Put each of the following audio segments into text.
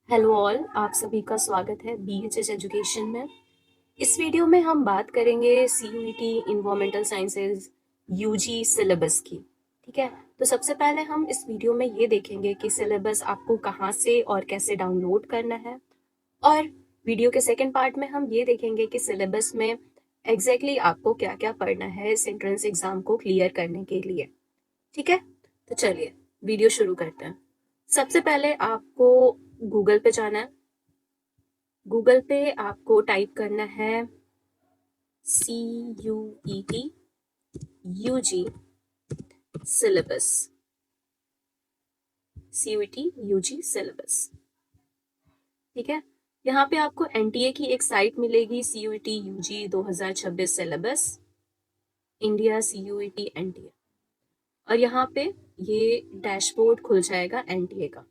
Hello all, आप सभी का स्वागत है BHS एजुकेशन में। इस वीडियो में हम बात करेंगे CUET environmental sciences UG syllabus की। ठीक है, तो सबसे पहले हम इस वीडियो में ये देखेंगे कि सिलेबस आपको कहाँ से और कैसे डाउनलोड करना है, और वीडियो के सेकंड पार्ट में हम ये देखेंगे कि सिलेबस में एग्जैक्टली आपको क्या क्या पढ़ना है इस एंट्रेंस एग्जाम को क्लियर करने के लिए। ठीक है, तो चलिए वीडियो शुरू करते हैं। सबसे पहले आपको गूगल पे जाना है। गूगल पे आपको टाइप करना है CUET UG syllabus. CUET UG syllabus. ठीक है, यहाँ पे आपको NTA की एक साइट मिलेगी, CUET UG 2026 syllabus India CUET NTA, और यहाँ पे ये डैशबोर्ड खुल जाएगा NTA का,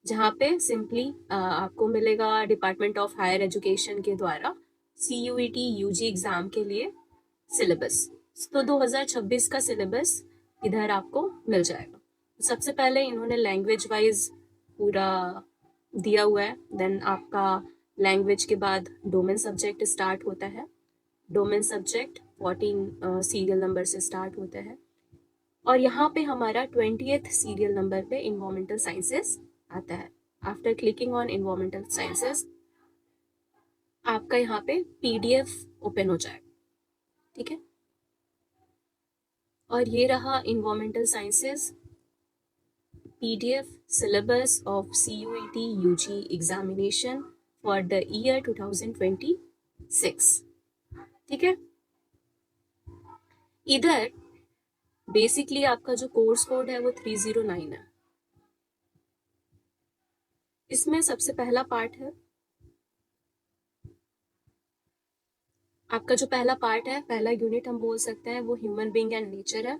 जहाँ पे सिंपली आपको मिलेगा डिपार्टमेंट ऑफ हायर एजुकेशन के द्वारा CUET UG एग्जाम के लिए सिलेबस। तो 2026 का सिलेबस इधर आपको मिल जाएगा। सबसे पहले इन्होंने लैंग्वेज वाइज पूरा दिया हुआ है, देन आपका लैंग्वेज के बाद डोमेन सब्जेक्ट स्टार्ट होता है। डोमेन सब्जेक्ट 14 सीरियल नंबर से स्टार्ट होता है, और यहाँ पे हमारा 20th सीरियल नंबर पे इन्वायरमेंटल साइंसेस आता है। After clicking on environmental sciences आपका यहाँ पे PDF ओपन हो जाएगा। ठीक है, और ये रहा environmental sciences PDF syllabus of CUET UG examination for the year 2026। ठीक है, इधर बेसिकली आपका जो कोर्स कोड है वो 309 है। इसमें सबसे पहला पार्ट है आपका, जो पहला पार्ट है, पहला यूनिट हम बोल सकते हैं, वो ह्यूमन बीइंग एंड नेचर है।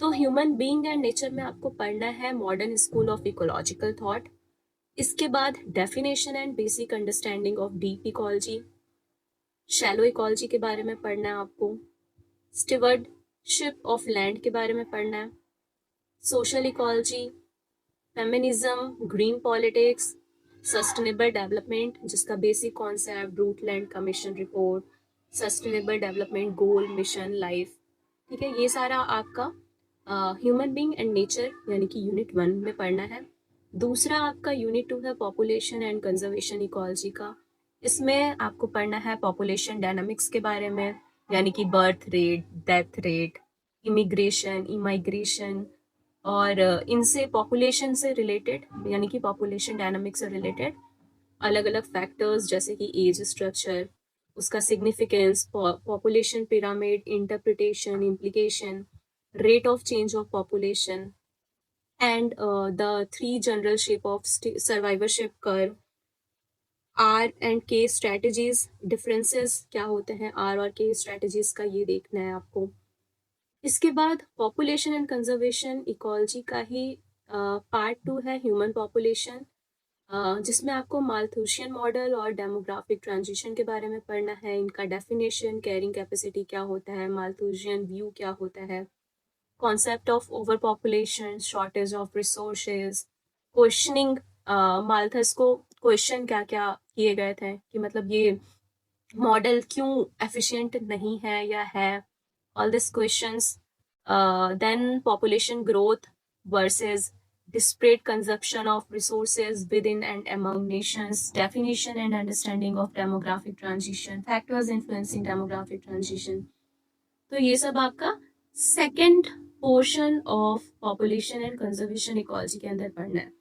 तो ह्यूमन बीइंग एंड नेचर में आपको पढ़ना है modern school of ecological thought. इसके बाद definition and basic understanding of deep ecology, shallow ecology के बारे में पढ़ना है आपको। स्टीवर्डशिप ऑफ लैंड के बारे में पढ़ना है। Social ecology, feminism, green politics, sustainable development जिसका basic concept, Brundtland commission report, sustainable development goal, mission, life. ठीक है, ये सारा आपका ह्यूमन बीइंग एंड नेचर यानी कि यूनिट 1 में पढ़ना है। दूसरा आपका यूनिट 2 है पॉपुलेशन एंड कंजर्वेशन इकोलॉजी का। इसमें आपको पढ़ना है पॉपुलेशन डायनामिक्स के बारे में, यानी कि birth rate, death rate, immigration, immigration, और इनसे पॉपुलेशन से रिलेटेड यानी कि पॉपुलेशन डायनामिक्स से रिलेटेड अलग अलग फैक्टर्स जैसे कि एज स्ट्रक्चर, उसका significance, population pyramid, interpretation, implication, rate of change of population, and the 3 general shape of survivorship curve, R and K strategies, differences क्या होते हैं R और K strategies का, ये देखना है आपको। इसके बाद पॉपुलेशन एंड कंजर्वेशन इकोलॉजी का ही पार्ट 2 है ह्यूमन पॉपुलेशन, जिसमें आपको माल्थूशियन मॉडल और डेमोग्राफिक ट्रांजिशन के बारे में पढ़ना है। इनका डेफिनेशन, कैरिंग कैपेसिटी क्या होता है, माल्थूशियन व्यू क्या होता है, concept of overpopulation, shortage of resources, questioning, Malthus को क्वेश्चन क्या क्या किए गए थे कि मतलब ये मॉडल क्यों एफिशिएंट नहीं है या है, all this questions. Then population growth versus disparate consumption of resources within and among nations, definition and understanding of demographic transition, factors influencing demographic transition। तो ये सब आपका second portion of population and conservation ecology के अंदर पढ़ना है।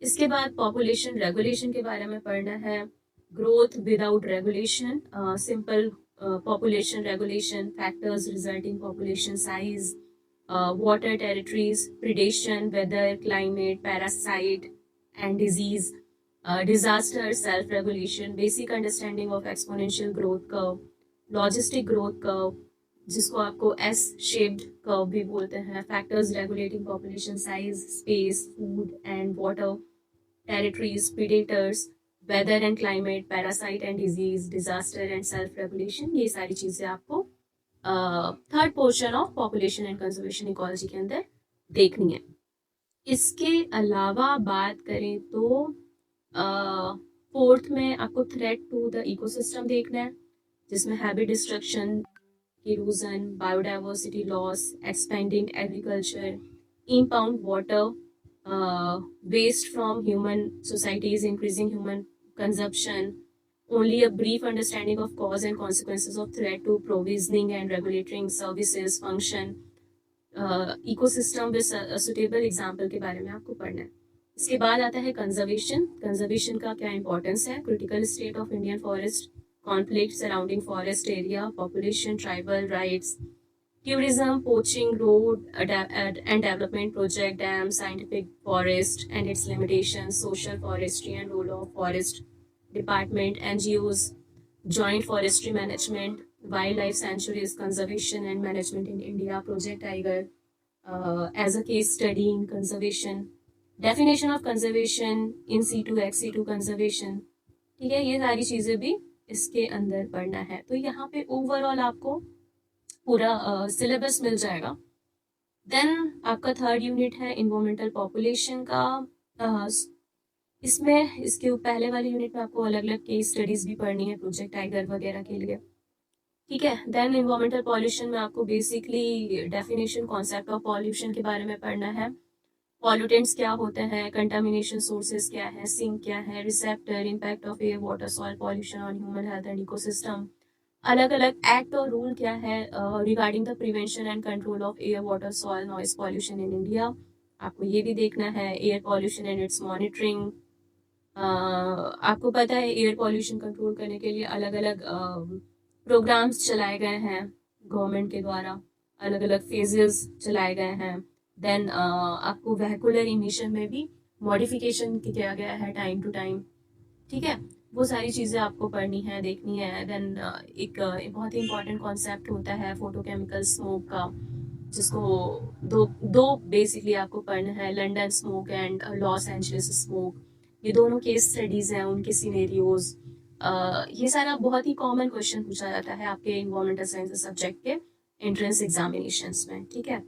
इसके बाद पॉपुलेशन रेगुलेशन के बारे में पढ़ना है, growth without regulation, simple population regulation, factors resulting population size, water territories, predation, weather, climate, parasite and disease, disaster, self regulation, basic understanding of exponential growth curve, logistic growth curve जिसको आपको S shaped curve भी बोलते हैं, factors regulating population size, space, food and water, territories, predators, weather and climate, parasite and disease, disaster and self regulation, ये सारी चीजें आपको third portion of population and conservation ecology के अंदर देखनी है। इसके अलावा बात करें तो फोर्थ में आपको थ्रेट टू द इकोसिस्टम देखना है, जिसमें habit destruction, erosion, biodiversity loss, expanding agriculture, impound water, waste from human societies, increasing human consumption, only a brief understanding of cause and consequences of threat to provisioning and regulating services function, ecosystem with suitable example के बारे में आपको पढ़ना है। इसके बाद आता है कंजर्वेशन। कंजर्वेशन का क्या इंपॉर्टेंस है, critical state of Indian forest, conflict surrounding forest area, population, tribal rights, tourism, poaching, road and development project, dam, scientific forest and its limitations, social forestry and role of forest department, NGOs, joint forestry management, wildlife sanctuaries, conservation and management in India, Project Tiger, as a case study in conservation, definition of conservation, in situ, ex situ conservation। ठीक है, ये सारी चीजें भी इसके अंदर पढ़ना है। तो यहाँ पे ओवरऑल आपको पूरा सिलेबस मिल जाएगा। देन आपका थर्ड यूनिट है इन्वायरमेंटल पॉपुलेशन का। इसमें इसके पहले वाले यूनिट में आपको अलग अलग केस स्टडीज भी पढ़नी है प्रोजेक्ट टाइगर वगैरह के लिए, ठीक है। देन इन्वायरमेंटल पॉल्यूशन में आपको basically definition, concept of pollution के बारे में पढ़ना है, पॉल्यूटेंट्स क्या होते हैं, कंटामिनेशन सोर्सेज क्या है, सिंक क्या है, receptor, impact of air water soil pollution on human health and ecosystem, अलग अलग एक्ट और रूल क्या है regarding the prevention and control of air water soil noise pollution in India, आपको ये भी देखना है। Air pollution and it's monitoring, आपको पता है एयर पॉल्यूशन कंट्रोल करने के लिए अलग अलग प्रोग्राम्स चलाए गए हैं गवर्नमेंट के द्वारा, अलग अलग फेजेस चलाए गए हैं। देन आपको वेहिकुलर इमिशन में भी मॉडिफिकेशन किया गया है टाइम टू टाइम, ठीक है। वो सारी चीज़ें आपको पढ़नी है, देखनी है। देन एक बहुत ही इंपॉर्टेंट कॉन्सेप्ट होता है फोटोकेमिकल स्मोक का, जिसको दो बेसिकली आपको पढ़ना है, London smoke and Los Angeles smoke. ये दोनों केस स्टडीज हैं, उनके सिनेरियोज। ये सारा बहुत ही कॉमन क्वेश्चन पूछा जाता है आपके इन्वायरमेंटल साइंसेस सब्जेक्ट के एंट्रेंस एग्जामिनेशंस में, ठीक है।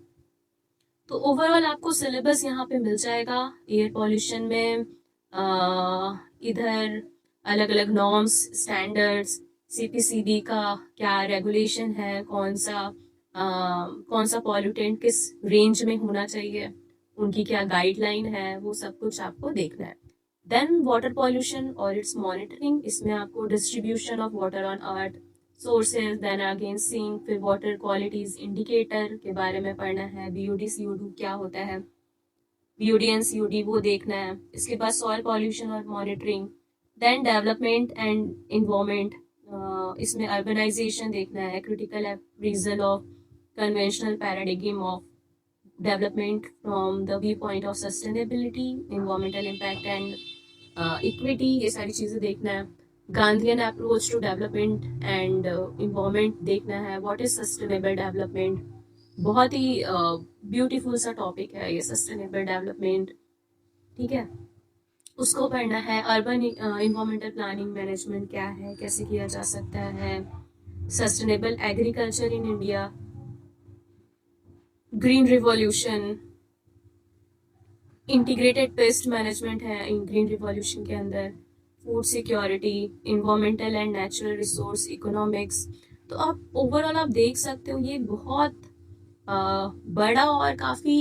तो ओवरऑल आपको सिलेबस यहाँ पे मिल जाएगा। एयर पॉल्यूशन में इधर अलग अलग नॉर्म्स, स्टैंडर्ड्स, सीपीसीबी का क्या रेगुलेशन है, कौन सा पॉल्यूटेंट किस रेंज में होना चाहिए, उनकी क्या गाइडलाइन है, वो सब कुछ आपको देखना है। देन वाटर पॉल्यूशन और इट्स मॉनिटरिंग, इसमें आपको distribution of water on earth, sources, then again sink, फिर वाटर क्वालिटीज इंडिकेटर के बारे में पढ़ना है, बीओडी सीओडी क्या होता है, बीओडी एंड सीओडी वो देखना है। इसके बाद सॉइल पॉल्यूशन और monitoring, then development and environment, इसमें अर्बनाइजेशन देखना है, critical appraisal of conventional paradigm of development from the view point of sustainability, environmental impact and equity, ये सारी चीज़ें देखना है। Gandhian approach to development and environment देखना है, व्हाट इज सस्टेनेबल डेवलपमेंट, बहुत ही ब्यूटीफुल सा टॉपिक है ये सस्टेनेबल डेवलपमेंट, ठीक है, उसको पढ़ना है। अर्बन इन्वायरमेंटल प्लानिंग मैनेजमेंट क्या है, कैसे किया जा सकता है, sustainable agriculture in India, green revolution, integrated pest management है इन ग्रीन रिवॉल्यूशन के अंदर, food security, environmental and natural resource economics. तो आप ओवरऑल आप देख सकते हो ये बहुत बड़ा और काफ़ी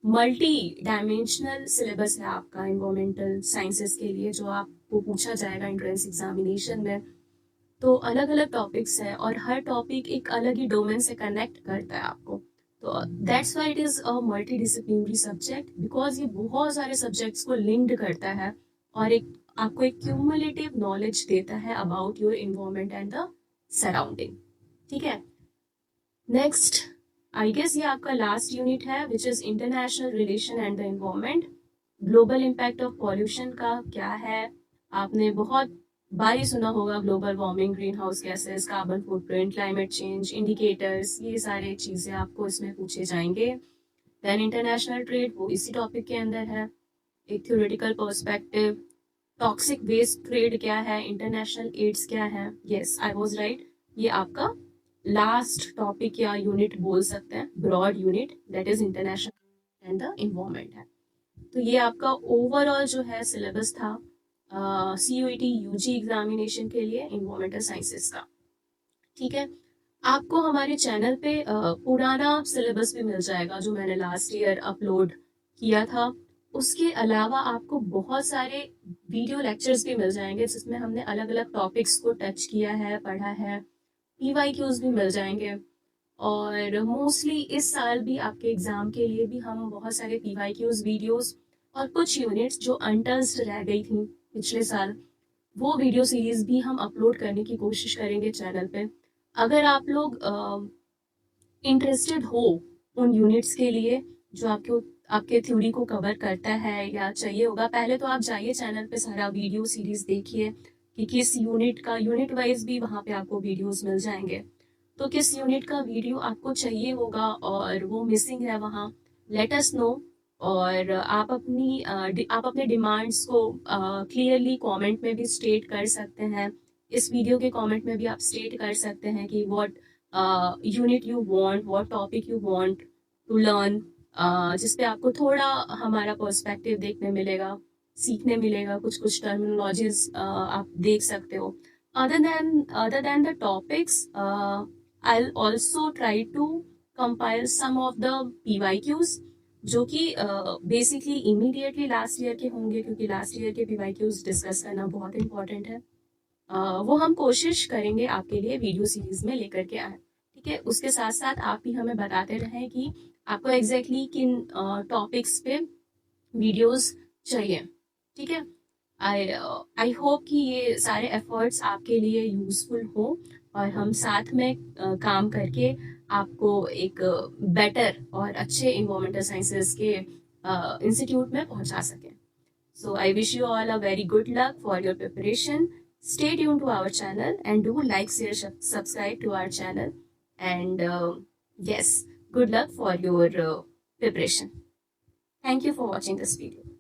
मल्टी डायमेंशनल सिलेबस है आपका इन्वायरमेंटल साइंसेस के लिए, जो आपको पूछा जाएगा एंट्रेंस एग्जामिनेशन में। तो अलग अलग टॉपिक्स है और हर टॉपिक एक अलग ही डोमेन से कनेक्ट करता है आपको। तो that's why it is a multi disciplinary subject, because ये बहुत सारे सब्जेक्ट्स को लिंक्ड करता है और एक आपको एक क्यूमुलेटिव नॉलेज देता है about your environment and the surrounding, ठीक है। नेक्स्ट आई गेस ये आपका लास्ट यूनिट है, which is international relation and the environment. Global impact of pollution का क्या है, आपने बहुत बार ही सुना होगा, global warming, green house gases, carbon footprint, climate change, indicators, ये सारे चीज़ें आपको इसमें पूछे जाएंगे। देन इंटरनेशनल ट्रेड, वो इसी टॉपिक के अंदर है, एक theoretical perspective. Toxic waste trade क्या है, इंटरनेशनल एड्स क्या है, येस आई वाज राइट, ये आपका लास्ट टॉपिक या यूनिट बोल सकते हैं, broad unit, that is international and the environment है। तो ये आपका ओवरऑल जो है सिलेबस था CUET UG एग्जामिनेशन के लिए इन्वायरमेंटल साइंसेस का। ठीक है, आपको हमारे चैनल पे पुराना सिलेबस भी मिल जाएगा जो मैंने लास्ट ईयर अपलोड किया था। उसके अलावा आपको बहुत सारे वीडियो लेक्चर्स भी मिल जाएंगे जिसमें हमने अलग अलग टॉपिक्स को टच किया है, पढ़ा है। PYQs भी मिल जाएंगे। और मोस्टली इस साल भी आपके एग्ज़ाम के लिए भी हम बहुत सारे PYQs वीडियोस और कुछ यूनिट्स जो अनटच्ड रह गई थी पिछले साल, वो वीडियो सीरीज भी हम अपलोड करने की कोशिश करेंगे चैनल पे। अगर आप लोग इंटरेस्टेड हो उन यूनिट्स के लिए जो आपके थ्योरी को कवर करता है या चाहिए होगा, पहले तो आप जाइए चैनल पे, सारा वीडियो सीरीज देखिए कि किस यूनिट का, यूनिट वाइज भी वहाँ पे आपको वीडियोस मिल जाएंगे। तो किस यूनिट का वीडियो आपको चाहिए होगा और वो मिसिंग है वहाँ, लेट अस नो। और आप अपने डिमांड्स को क्लियरली कमेंट में भी स्टेट कर सकते हैं। इस वीडियो के कमेंट में भी आप स्टेट कर सकते हैं कि what unit you want, what topic you want to learn, जिस पे आपको थोड़ा हमारा पर्सपेक्टिव देखने मिलेगा, सीखने मिलेगा। कुछ कुछ टर्मिनोलॉजीज आप देख सकते हो। other than the topics, I'll also try to compile some of the PYQs जो कि बेसिकली इमीडिएटली लास्ट ईयर के होंगे, क्योंकि लास्ट ईयर के PYQs डिस्कस करना बहुत इंपॉर्टेंट है। वो हम कोशिश करेंगे आपके लिए वीडियो सीरीज में लेकर के आए। ठीक है, उसके साथ साथ आप भी हमें बताते रहें कि आपको एग्जैक्टली किन टॉपिक्स पे वीडियोस चाहिए। ठीक है, आई होप कि ये सारे एफर्ट्स आपके लिए यूजफुल हो और हम साथ में काम करके आपको एक बेटर और अच्छे इन्वायरमेंटल साइंसेस के इंस्टीट्यूट में पहुंचा सकें। So I wish you all a very good luck for your preparation. Stay tuned to our channel and do like, share, subscribe to our channel. And yes, good luck for your preparation. Thank you for watching this video.